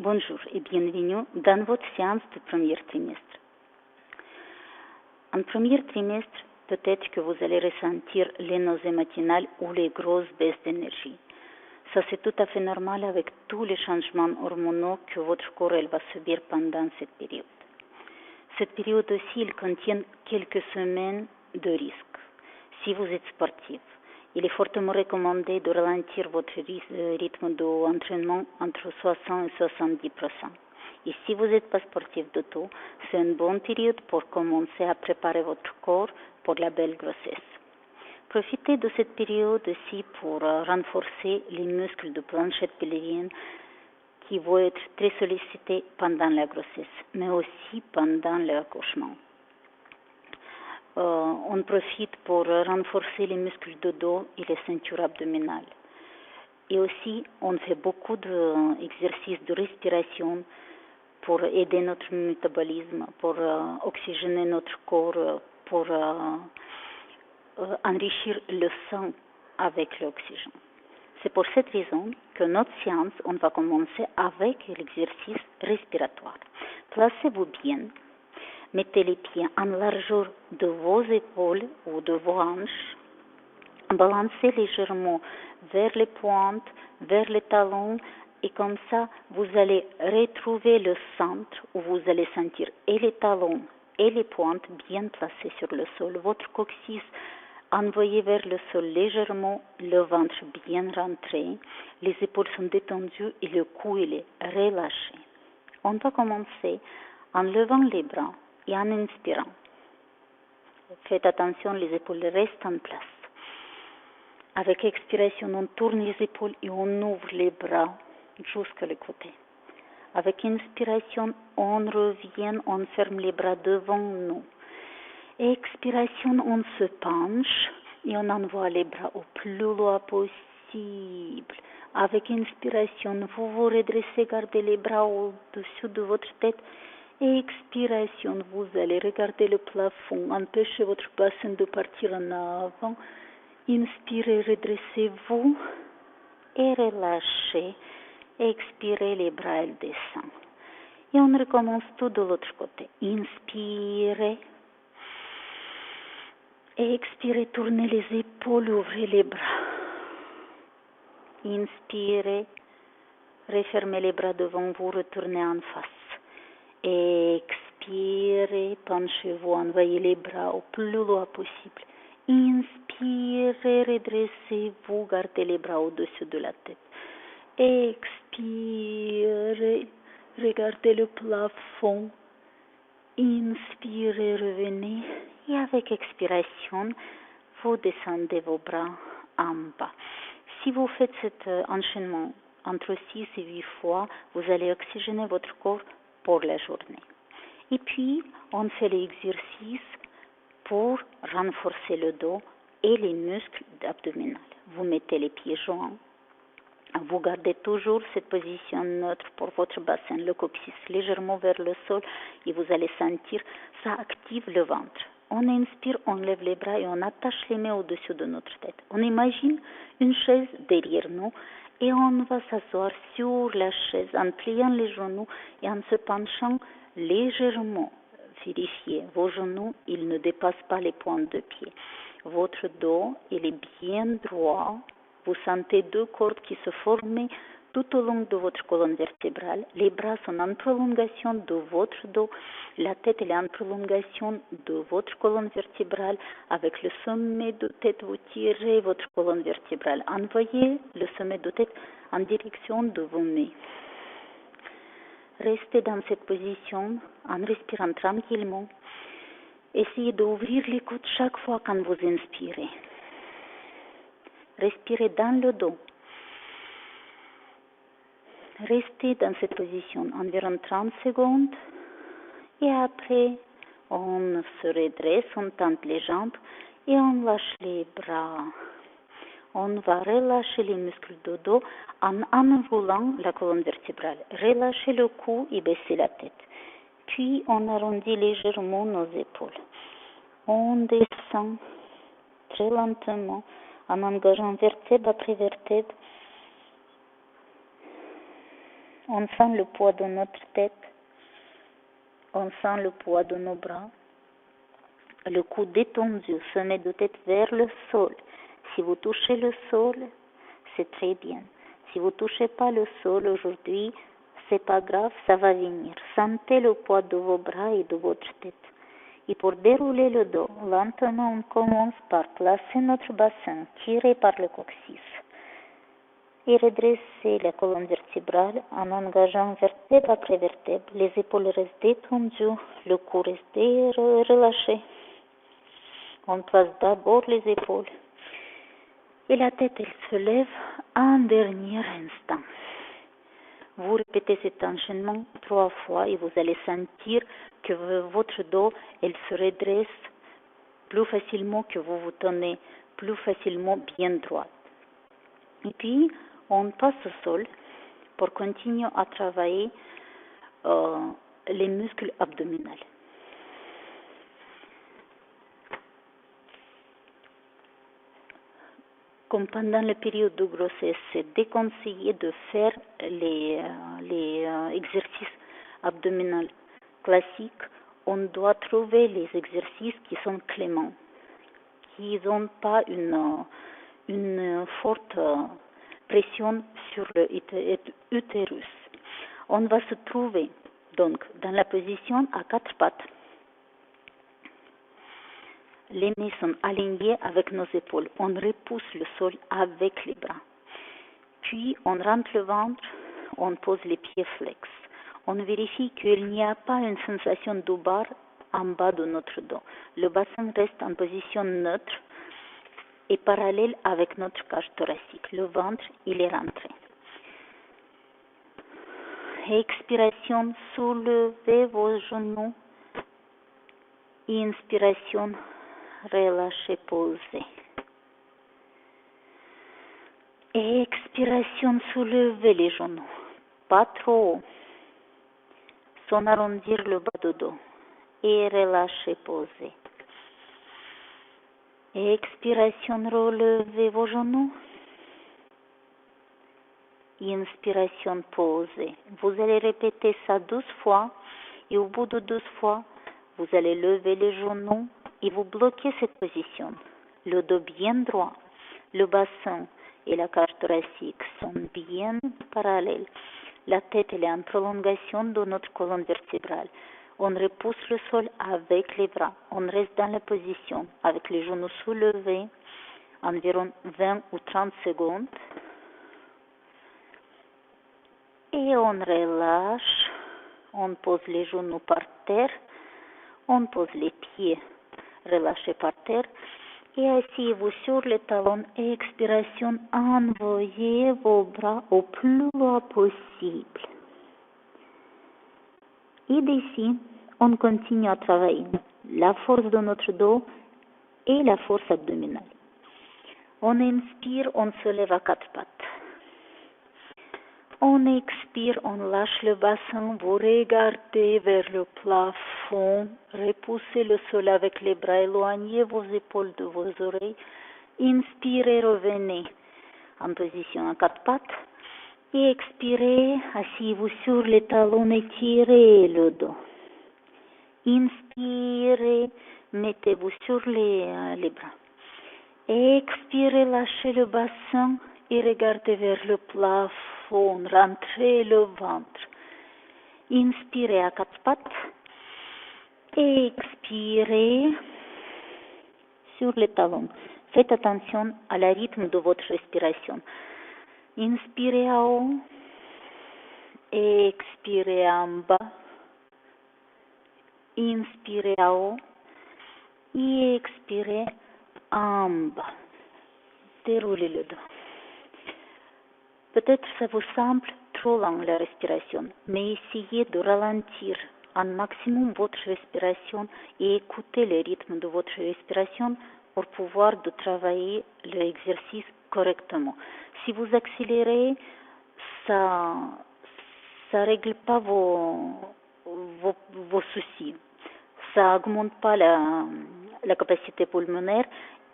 Bonjour et bienvenue dans votre séance de premier trimestre. En premier trimestre, peut-être que vous allez ressentir les nausées matinales ou les grosses baisses d'énergie. Ça, c'est tout à fait normal avec tous les changements hormonaux que votre corps va subir pendant cette période. Cette période aussi, il contient quelques semaines de risque. Si vous êtes sportif, il est fortement recommandé de ralentir votre rythme d'entraînement entre 60 et 70%. Et si vous n'êtes pas sportif du tout, c'est une bonne période pour commencer à préparer votre corps pour la belle grossesse. Profitez de cette période aussi pour renforcer les muscles de planchette pelvienne qui vont être très sollicités pendant la grossesse, mais aussi pendant l'accouchement. On profite pour renforcer les muscles de dos et les ceintures abdominales. Et aussi, on fait beaucoup d'exercices de respiration pour aider notre métabolisme, pour oxygéner notre corps, pour enrichir le sang avec l'oxygène. C'est pour cette raison que notre séance, on va commencer avec l'exercice respiratoire. Placez-vous bien. Mettez les pieds en largeur de vos épaules ou de vos hanches. Balancez légèrement vers les pointes, vers les talons, et comme ça, vous allez retrouver le centre où vous allez sentir et les talons et les pointes bien placés sur le sol. Votre coccyx envoyé vers le sol légèrement, le ventre bien rentré, les épaules sont détendues et le cou il est relâché. On va commencer en levant les bras et en inspirant. Faites attention, les épaules restent en place. Avec expiration, on tourne les épaules et on ouvre les bras jusqu'à le côté. Avec inspiration, on revient, on ferme les bras devant nous. Expiration, on se penche et on envoie les bras au plus loin possible. Avec inspiration, vous vous redressez, gardez les bras au-dessus de votre tête. Expiration, vous allez regarder le plafond, empêchez votre bassin de partir en avant. Inspirez, redressez-vous et relâchez. Expirez, les bras elles descendent. Et on recommence tout de l'autre côté. Inspirez. Expirez, tournez les épaules, ouvrez les bras. Inspirez, refermez les bras devant vous, retournez en face. Expirez, penchez-vous, envoyez les bras au plus loin possible. Inspirez, redressez-vous, gardez les bras au-dessus de la tête. Expirez, regardez le plafond. Inspirez, revenez. Et avec expiration, vous descendez vos bras en bas. Si vous faites cet enchaînement entre 6 et 8 fois, vous allez oxygéner votre corps pour la journée. Et puis, on fait l'exercice pour renforcer le dos et les muscles abdominaux. Vous mettez les pieds joints. Vous gardez toujours cette position neutre pour votre bassin, le coccyx légèrement vers le sol et vous allez sentir, ça active le ventre. On inspire, on lève les bras et on attache les mains au-dessus de notre tête. On imagine une chaise derrière nous et on va s'asseoir sur la chaise en pliant les genoux et en se penchant légèrement. Vérifiez, vos genoux, ils ne dépassent pas les pointes de pied. Votre dos, il est bien droit. Vous sentez deux cordes qui se forment tout au long de votre colonne vertébrale. Les bras sont en prolongation de votre dos. La tête est en prolongation de votre colonne vertébrale. Avec le sommet de tête, vous tirez votre colonne vertébrale. Envoyez le sommet de tête en direction de vos mains. Restez dans cette position en respirant tranquillement. Essayez d'ouvrir les côtes chaque fois quand vous inspirez. Respirez dans le dos. Restez dans cette position environ 30 secondes et après on se redresse, on tente les jambes et on lâche les bras. On va relâcher les muscles du dos en enroulant la colonne vertébrale. Relâchez le cou et baissez la tête. Puis on arrondit légèrement nos épaules. On descend très lentement en engageant vertèbre après vertèbre. On sent le poids de notre tête, on sent le poids de nos bras. Le cou détendu, sommet de tête vers le sol. Si vous touchez le sol, c'est très bien. Si vous ne touchez pas le sol aujourd'hui, c'est pas grave, ça va venir. Sentez le poids de vos bras et de votre tête. Et pour dérouler le dos, lentement, on commence par placer notre bassin tiré par le coccyx et redresser la colonne vertébrale en engageant vertèbre après vertèbre. Les épaules restent détendues, le cou reste relâché. On place d'abord les épaules et la tête, elle se lève un dernier instant. Vous répétez cet enchaînement 3 fois et vous allez sentir que votre dos, elle se redresse plus facilement, que vous vous tenez plus facilement bien droit. Et puis, on passe au sol pour continuer à travailler les muscles abdominaux. Comme pendant la période de grossesse, c'est déconseillé de faire les exercices abdominaux classiques. On doit trouver les exercices qui sont cléments, qui n'ont pas une forte pression sur l'utérus. On va se trouver donc dans la position à 4 pattes. Les mains sont alignées avec nos épaules. On repousse le sol avec les bras. Puis, on rentre le ventre, on pose les pieds flex. On vérifie qu'il n'y a pas une sensation de barre en bas de notre dos. Le bassin reste en position neutre et parallèle avec notre cage thoracique. Le ventre, il est rentré. Expiration, soulevez vos genoux. Inspiration, relâchez, posez. Expiration, soulevez les genoux. Pas trop haut. Sans arrondir le bas du dos. Et relâchez, posez. Expiration, relevez vos genoux. Inspiration, posez. Vous allez répéter ça 12 fois. Et au bout de 12 fois, vous allez lever les genoux et vous bloquez cette position. Le dos bien droit, le bassin et la cage thoracique sont bien parallèles. La tête elle est en prolongation de notre colonne vertébrale. On repousse le sol avec les bras. On reste dans la position avec les genoux soulevés environ 20 ou 30 secondes. Et on relâche. On pose les genoux par terre. On pose les pieds relâchés par terre. Et asseyez-vous sur les talons. Expiration, envoyez vos bras au plus bas possible. Et d'ici, on continue à travailler la force de notre dos et la force abdominale. On inspire, on se lève à 4 pattes. On expire, on lâche le bassin, vous regardez vers le plafond, repoussez le sol avec les bras, éloignez vos épaules de vos oreilles, inspirez, revenez en position à 4 pattes, et expirez, asseyez-vous sur les talons, étirez le dos. Inspirez, mettez-vous sur les bras. Expirez, lâchez le bassin et regardez vers le plafond. Rentrez le ventre. Inspirez à 4 pattes. Expirez sur les talons. Faites attention à la rythme de votre respiration. Inspirez en haut. Expirez en bas. Inspirez en haut. Et expirez en bas. Déroulez le dos. Peut-être ça vous semble trop lent la respiration, mais essayez de ralentir un maximum votre respiration et écoutez le rythme de votre respiration pour pouvoir de travailler l'exercice correctement. Si vous accélérez, ça règle pas vos soucis. Ça augmente pas la capacité pulmonaire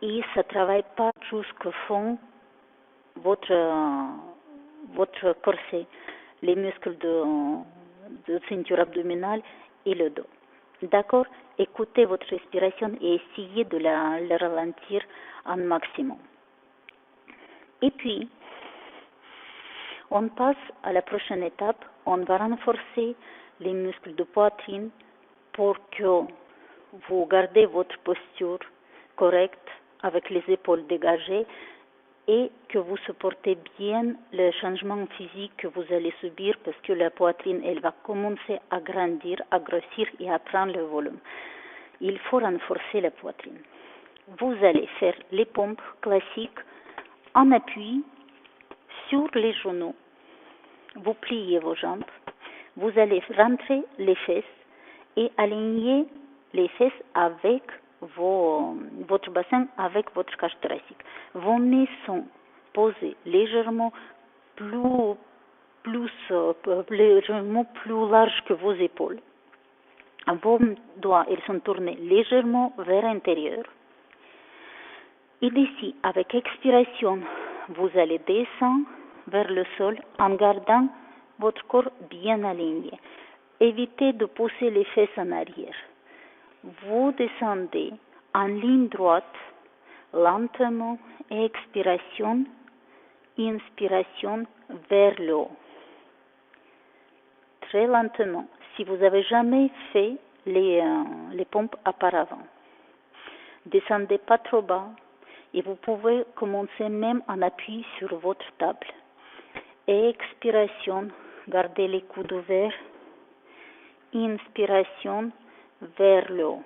et ça travaille pas jusqu'au fond votre corset. les muscles de ceinture abdominale et le dos. D'accord? Écoutez votre respiration et essayez de la ralentir un maximum. Et puis, on passe à la prochaine étape. On va renforcer les muscles de poitrine pour que vous gardez votre posture correcte avec les épaules dégagées et que vous supportez bien le changement physique que vous allez subir parce que la poitrine, elle va commencer à grandir, à grossir et à prendre le volume. Il faut renforcer la poitrine. Vous allez faire les pompes classiques en appui sur les genoux. Vous pliez vos jambes. Vous allez rentrer les fesses et aligner les fesses avec votre bassin, avec votre cage thoracique. Vos mains sont posées légèrement légèrement plus larges que vos épaules. Vos doigts, ils sont tournés légèrement vers l'intérieur. Et d'ici, avec expiration, vous allez descendre vers le sol en gardant votre corps bien aligné. Évitez de pousser les fesses en arrière. Vous descendez en ligne droite, lentement, expiration, inspiration vers le haut. Très lentement, si vous n'avez jamais fait les pompes auparavant. Descendez pas trop bas et vous pouvez commencer même en appui sur votre table. Expiration, gardez les coudes ouverts. Inspiration vers le haut.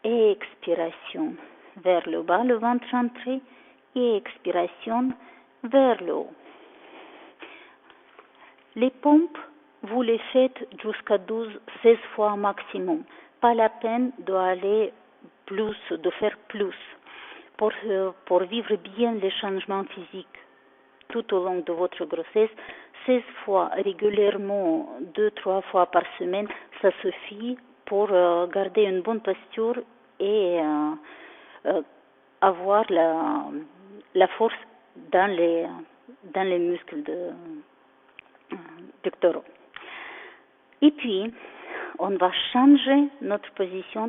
Expiration vers le bas, le ventre rentré. Et expiration vers le haut. Les pompes, vous les faites jusqu'à 12-16 fois maximum. Pas la peine d'aller plus, de faire plus pour vivre bien les changements physiques tout au long de votre grossesse. 16 fois régulièrement, 2-3 fois par semaine, ça suffit pour garder une bonne posture et avoir la force dans les muscles pectoraux. Et puis, on va changer notre position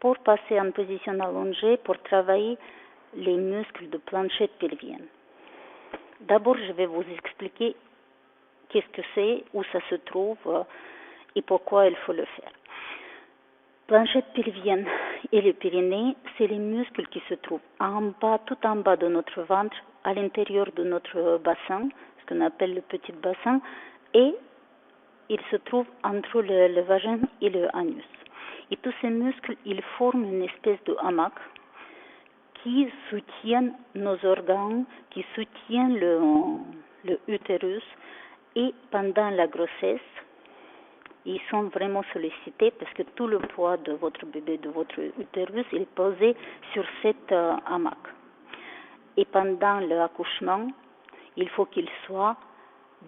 pour passer en position allongée pour travailler les muscles de planchette pelvienne. D'abord, je vais vous expliquer qu'est-ce que c'est, où ça se trouve et pourquoi il faut le faire. Planchette pelvienne et le périnée, c'est les muscles qui se trouvent en bas, tout en bas de notre ventre, à l'intérieur de notre bassin, ce qu'on appelle le petit bassin, et ils se trouvent entre le vagin et le anus. Et tous ces muscles, ils forment une espèce de hamac qui soutiennent nos organes, qui soutiennent le utérus. Et pendant la grossesse, ils sont vraiment sollicités parce que tout le poids de votre bébé, de votre utérus, est posé sur cette hamac. Et pendant l'accouchement, il faut qu'il soit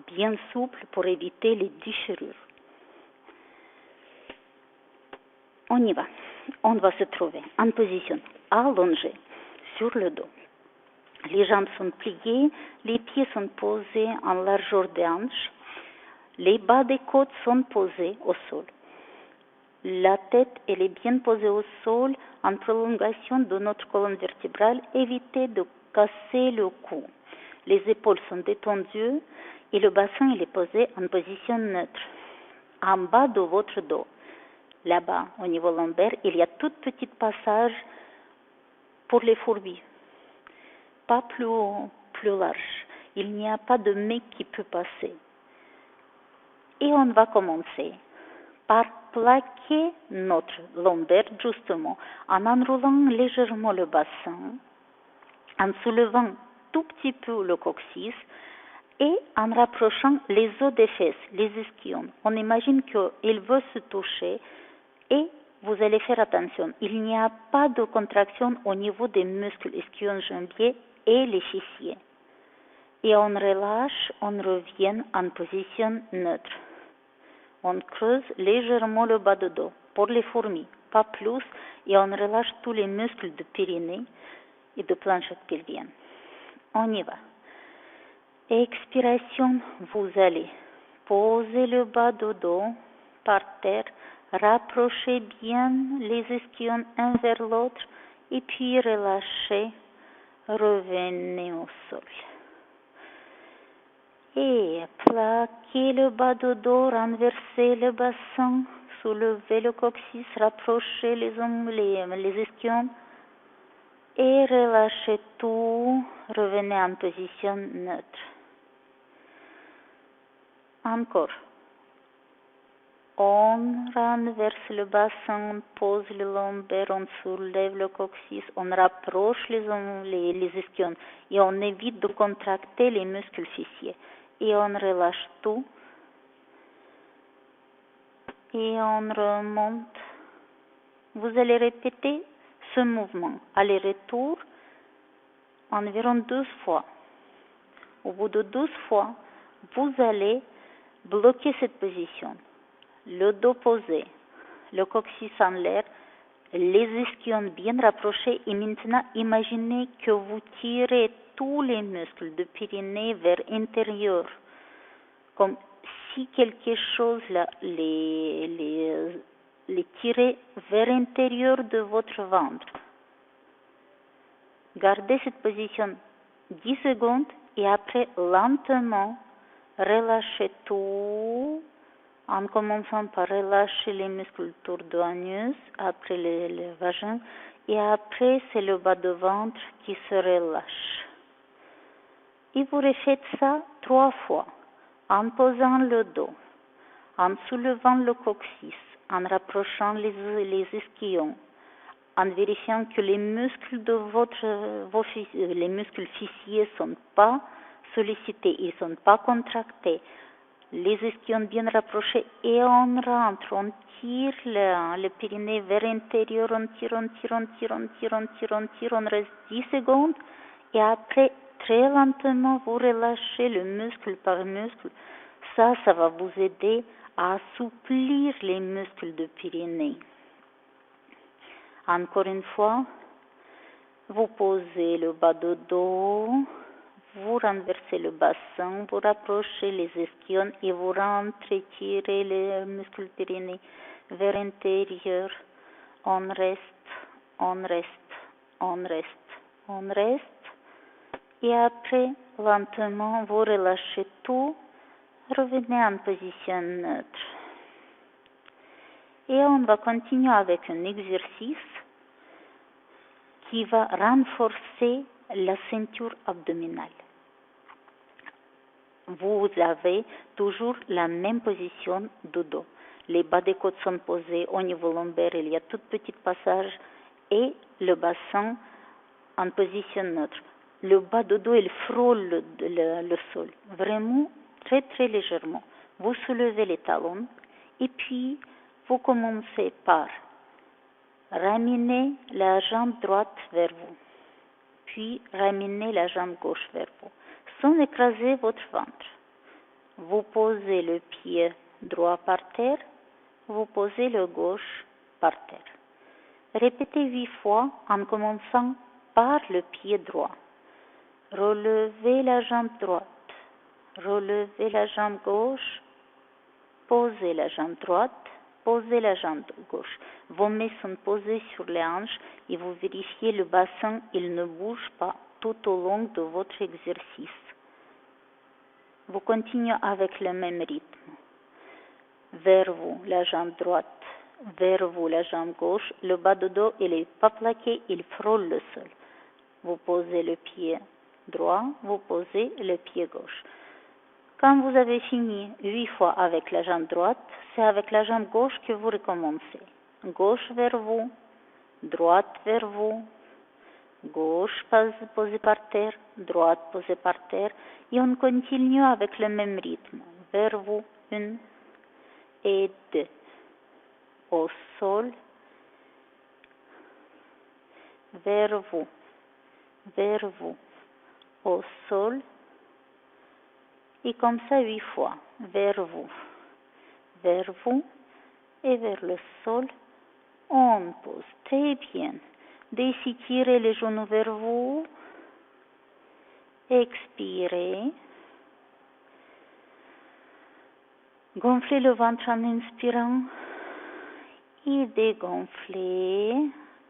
bien souple pour éviter les déchirures. On y va. On va se trouver en position allongée sur le dos. Les jambes sont pliées, les pieds sont posés en largeur des hanches, les bas des côtes sont posés au sol. La tête, elle est bien posée au sol en prolongation de notre colonne vertébrale. Évitez de casser le cou. Les épaules sont détendues et le bassin il est posé en position neutre. En bas de votre dos, là-bas, au niveau lombaire, il y a tout petit passage pour les fourmis. Pas plus large. Il n'y a pas de mec qui peut passer. Et on va commencer par plaquer notre lombaire justement en enroulant légèrement le bassin, en soulevant tout petit peu le coccyx et en rapprochant les os des fesses, les ischions. On imagine qu'il veut se toucher et vous allez faire attention. Il n'y a pas de contraction au niveau des muscles ischio-jambiers et les fessiers. Et on relâche, on revient en position neutre. On creuse légèrement le bas de dos pour les fourmis, pas plus, et on relâche tous les muscles de périnée et de planchette pelvienne. On y va. Expiration, vous allez poser le bas du dos par terre, rapprocher bien les ischions un vers l'autre et puis relâchez, revenez au sol. Et plaquez le bas du dos, renversez le bassin, soulevez le coccyx, rapprochez les ischions et relâchez tout, revenez en position neutre. Encore. On renverse le bassin, on pose le lombaire, on soulève le coccyx, on rapproche les ischions et on évite de contracter les muscles fessiers. Et on relâche tout. Et on remonte. Vous allez répéter ce mouvement, aller-retour, environ 12 fois. Au bout de 12 fois, vous allez bloquer cette position. Le dos posé, le coccyx en l'air, les ischions bien rapprochés et maintenant imaginez que vous tirez tous les muscles du périnée vers l'intérieur, comme si quelque chose les tirait vers l'intérieur de votre ventre. Gardez cette position 10 secondes et après lentement relâchez tout en commençant par relâcher les muscles autour de l'anus, après le vagin, et après c'est le bas de ventre qui se relâche. Et vous refaites ça 3 fois, en posant le dos, en soulevant le coccyx, en rapprochant les ischions, en vérifiant que les muscles de les muscles fessiers sont pas sollicités, ils sont pas contractés, les ischions bien rapprochés et on rentre, on tire le périnée vers l'intérieur, on tire, on reste 10 secondes et après très lentement vous relâchez le muscle par muscle. Ça va vous aider à assouplir les muscles du périnée. Encore une fois, vous posez le bas du dos, vous renversez le bassin, vous rapprochez les ischions et vous rentrez, tirez les muscles périnés vers l'intérieur. On reste. Et après, lentement, vous relâchez tout, revenez en position neutre. Et on va continuer avec un exercice qui va renforcer la ceinture abdominale. Vous avez toujours la même position du dos. Les bas des côtes sont posés au niveau lombaire, il y a tout petit passage et le bassin en position neutre. Le bas du dos, il frôle le sol, vraiment très très légèrement. Vous soulevez les talons et puis vous commencez par ramener la jambe droite vers vous, puis ramener la jambe gauche vers vous, sans écraser votre ventre. Vous posez le pied droit par terre, vous posez le gauche par terre. Répétez 8 fois en commençant par le pied droit. Relevez la jambe droite, relevez la jambe gauche, posez la jambe droite, posez la jambe gauche. Vos mains sont posées sur les hanches et vous vérifiez le bassin, il ne bouge pas tout au long de votre exercice. Vous continuez avec le même rythme. Vers vous, la jambe droite, vers vous, la jambe gauche. Le bas du dos, il n'est pas plaqué, il frôle le sol. Vous posez le pied droit, vous posez le pied gauche. Quand vous avez fini 8 fois avec la jambe droite, c'est avec la jambe gauche que vous recommencez. Gauche vers vous, droite vers vous, gauche posée par terre, droite posée par terre, et on continue avec le même rythme. Vers vous, 1 et 2. Au sol, vers vous, au sol, et comme ça 8 fois. Vers vous, et vers le sol, on pose très bien. D'étirer les genoux vers vous, expirez, Gonflez le ventre en inspirant et dégonflez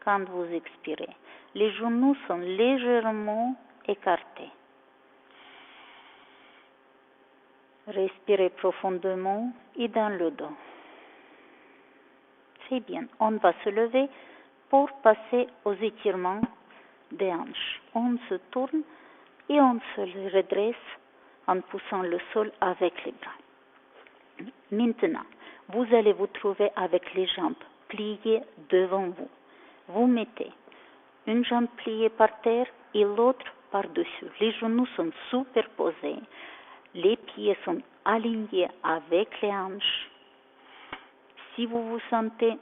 quand vous expirez. Les genoux sont légèrement écartés. Respirez profondément et dans le dos. C'est bien. On va se lever pour passer aux étirements des hanches. On se tourne et on se redresse en poussant le sol avec les bras. Maintenant, vous allez vous trouver avec les jambes pliées devant vous. Vous mettez une jambe pliée par terre et l'autre par-dessus. Les genoux sont superposés. Les pieds sont alignés avec les hanches. Si vous vous sentez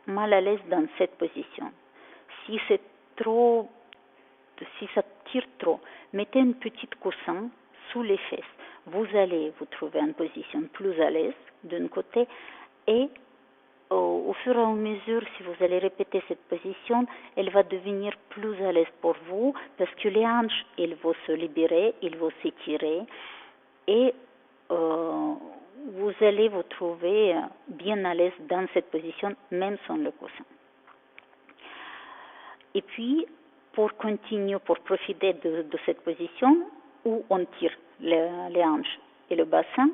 mal à l'aise dans cette position, si ça tire trop, mettez une petite coussin sous les fesses. Vous allez vous trouver en position plus à l'aise d'un côté et au fur et à mesure, si vous allez répéter cette position, elle va devenir plus à l'aise pour vous parce que les hanches, elles vont se libérer, elles vont s'étirer et vous allez vous trouver bien à l'aise dans cette position, même sans le coussin. Et puis, pour continuer, pour profiter de cette position où on tire les hanches et le bassin,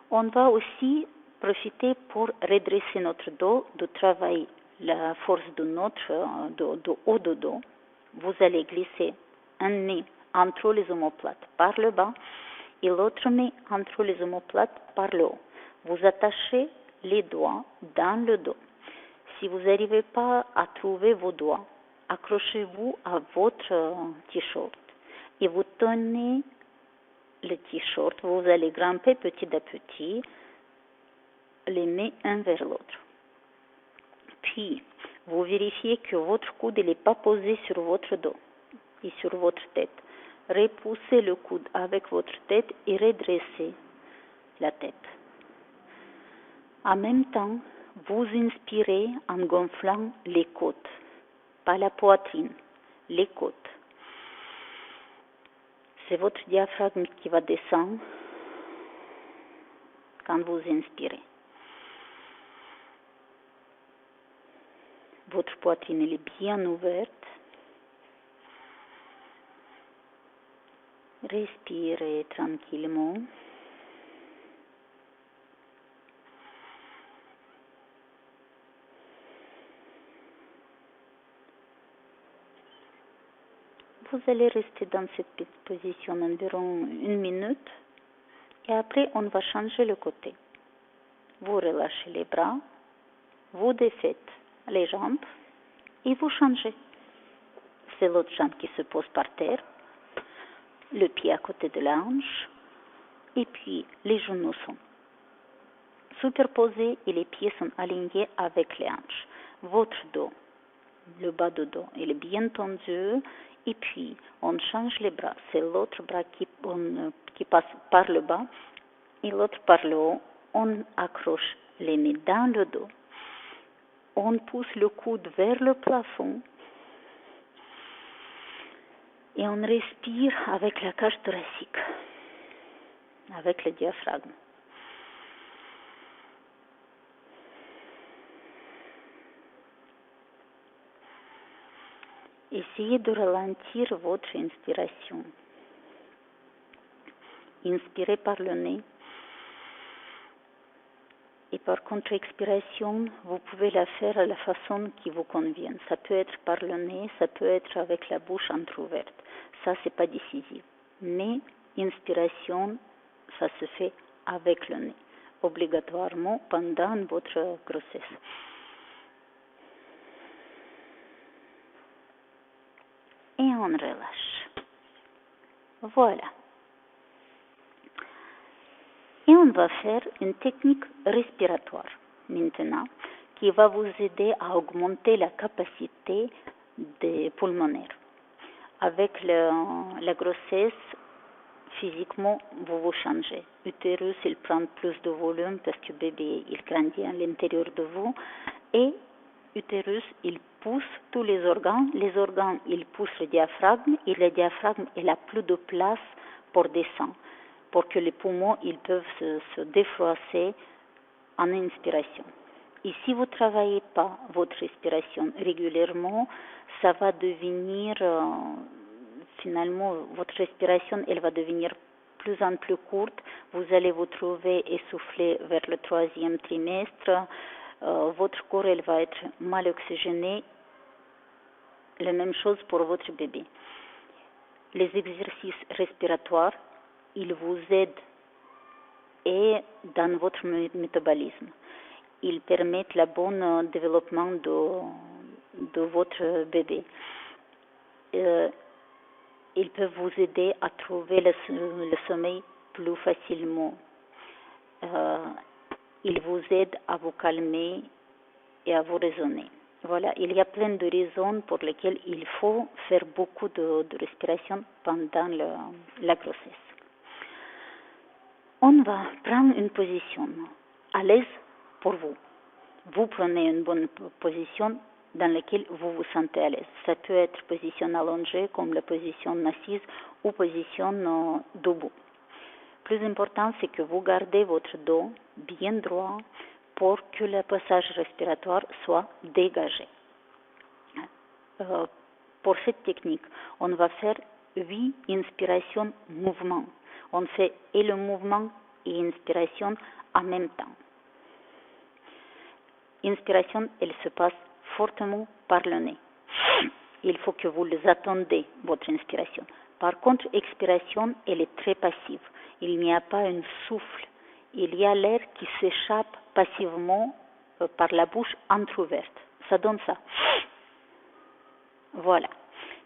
on va aussi profiter pour redresser notre dos, de travailler la force de notre de haut de dos. Vous allez glisser un nez entre les omoplates par le bas et l'autre nez entre les omoplates par le haut. Vous attachez les doigts dans le dos. Si vous n'arrivez pas à trouver vos doigts, accrochez-vous à votre t-shirt et vous tenez le t-shirt. Vous allez grimper petit à petit les nez un vers l'autre. Puis, vous vérifiez que votre coude n'est pas posé sur votre dos et sur votre tête. Repoussez le coude avec votre tête et redressez la tête. En même temps, vous inspirez en gonflant les côtes, pas la poitrine, les côtes. C'est votre diaphragme qui va descendre quand vous inspirez. Votre poitrine elle est bien ouverte. Respirez tranquillement. Vous allez rester dans cette position environ 1 minute et après on va changer le côté. Vous relâchez les bras, vous défaites les jambes et vous changez. C'est l'autre jambe qui se pose par terre, le pied à côté de la hanche et puis les genoux sont superposés et les pieds sont alignés avec les hanches. Votre dos, le bas du dos, il est bien tendu et puis on change les bras. C'est l'autre bras qui passe par le bas et l'autre par le haut. On accroche les nez dans le dos. On pousse le coude vers le plafond et on respire avec la cage thoracique, avec le diaphragme. Essayez de ralentir votre inspiration. Inspirez par le nez. Et par contre-expiration, vous pouvez la faire à la façon qui vous convient. Ça peut être par le nez, ça peut être avec la bouche entrouverte. Ça, c'est pas décisif. Mais inspiration, ça se fait avec le nez, obligatoirement pendant votre grossesse. Et on relâche. Voilà. Et on va faire une technique respiratoire maintenant qui va vous aider à augmenter la capacité des pulmonaires. Avec la grossesse, physiquement, vous changez. L'utérus, il prend plus de volume parce que le bébé, il grandit à l'intérieur de vous. Et l'utérus, il pousse tous les organes. Les organes, ils poussent le diaphragme et le diaphragme, il a plus de place pour descendre, pour que les poumons ils peuvent se défroisser en inspiration. Et si vous ne travaillez pas votre respiration régulièrement, ça va devenir, finalement, votre respiration, elle va devenir plus en plus courte. Vous allez vous trouver essoufflé vers le 3e trimestre. Votre corps, elle va être mal oxygéné. La même chose pour votre bébé. Les exercices respiratoires, ils vous aident et dans votre métabolisme. Ils permettent le bon développement de votre bébé. Ils peuvent vous aider à trouver le sommeil plus facilement. Ils vous aident à vous calmer et à vous raisonner. Voilà, il y a plein de raisons pour lesquelles il faut faire beaucoup de respiration pendant la grossesse. On va prendre une position à l'aise pour vous. Vous prenez une bonne position dans laquelle vous vous sentez à l'aise. Ça peut être position allongée comme la position assise ou position debout. Plus important, c'est que vous gardez votre dos bien droit pour que le passage respiratoire soit dégagé. Pour cette technique, on va faire 8 inspirations mouvements. On fait et le mouvement et inspiration en même temps. Inspiration, elle se passe fortement par le nez. Il faut que vous les attendez, votre inspiration. Par contre, expiration, elle est très passive. Il n'y a pas un souffle. Il y a l'air qui s'échappe passivement par la bouche entrouverte. Ça donne ça. Voilà.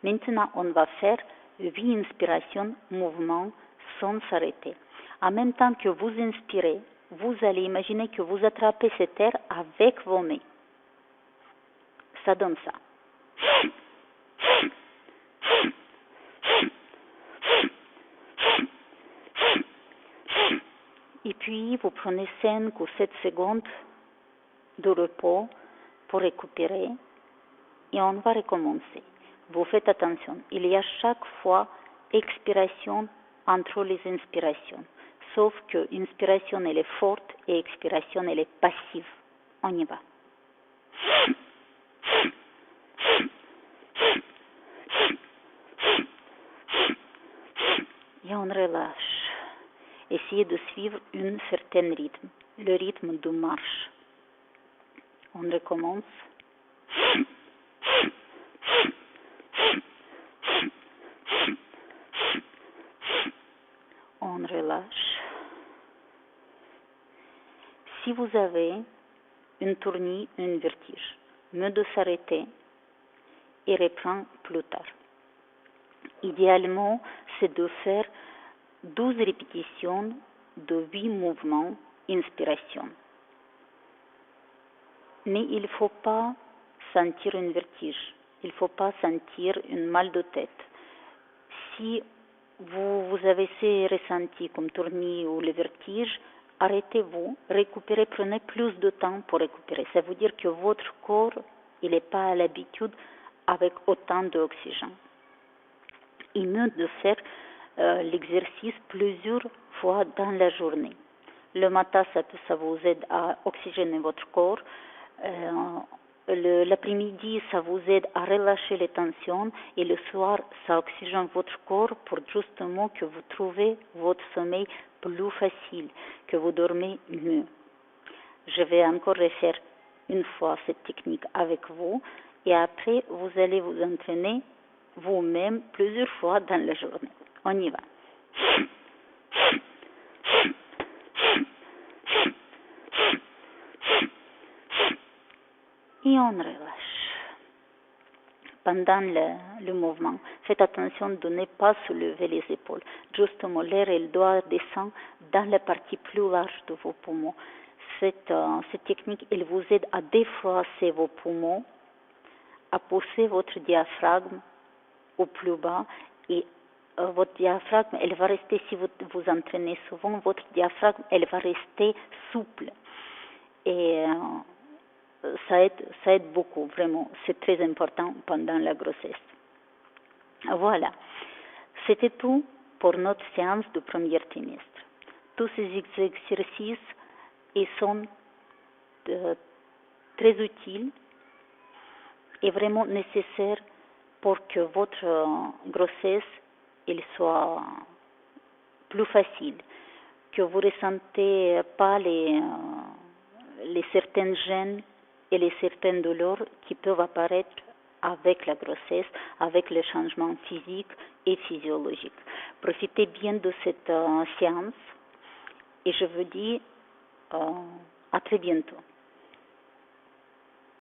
Maintenant, on va faire 8 inspirations, mouvements, sans s'arrêter. En même temps que vous inspirez, vous allez imaginer que vous attrapez cet air avec vos mains. Ça donne ça. Et puis, vous prenez 5 ou 7 secondes de repos pour récupérer et on va recommencer. Vous faites attention, il y a chaque fois expiration entre les inspirations. Sauf que inspiration elle est forte et expiration elle est passive. On y va. Et on relâche. Essayez de suivre un certain rythme, le rythme de marche. On recommence. On relâche. Si vous avez une tournie, un vertige, mieux de s'arrêter et reprendre plus tard. Idéalement, c'est de faire 12 répétitions de 8 mouvements, inspiration. Mais il ne faut pas sentir un vertige, il ne faut pas sentir un mal de tête. Si vous avez ces ressentis comme tournis ou le vertige, arrêtez-vous, récupérez, prenez plus de temps pour récupérer. Ça veut dire que votre corps, il n'est pas à l'habitude avec autant d'oxygène. Il est mieux de faire l'exercice plusieurs fois dans la journée. Le matin, ça vous aide à oxygéner votre corps. L'après-midi, ça vous aide à relâcher les tensions. Et le soir, ça oxygène votre corps pour justement que vous trouvez votre sommeil plus facile, que vous dormez mieux. Je vais encore refaire une fois cette technique avec vous. Et après, vous allez vous entraîner vous-même plusieurs fois dans la journée. On y va. Et on relâche. Pendant le mouvement, faites attention de ne pas soulever les épaules. Justement, l'air elle doit descendre dans la partie plus large de vos poumons. Cette technique, elle vous aide à défroisser vos poumons, à pousser votre diaphragme au plus bas et votre diaphragme, elle va rester, si vous vous entraînez souvent, votre diaphragme, elle va rester souple. Et ça aide beaucoup, vraiment. C'est très important pendant la grossesse. Voilà. C'était tout pour notre séance du premier trimestre. Tous ces exercices, ils sont très utile et vraiment nécessaire pour que votre grossesse elle soit plus facile, que vous ne ressentez pas les certaines gênes et les certaines douleurs qui peuvent apparaître avec la grossesse, avec les changements physiques et physiologiques. Profitez bien de cette séance et je vous dis à très bientôt.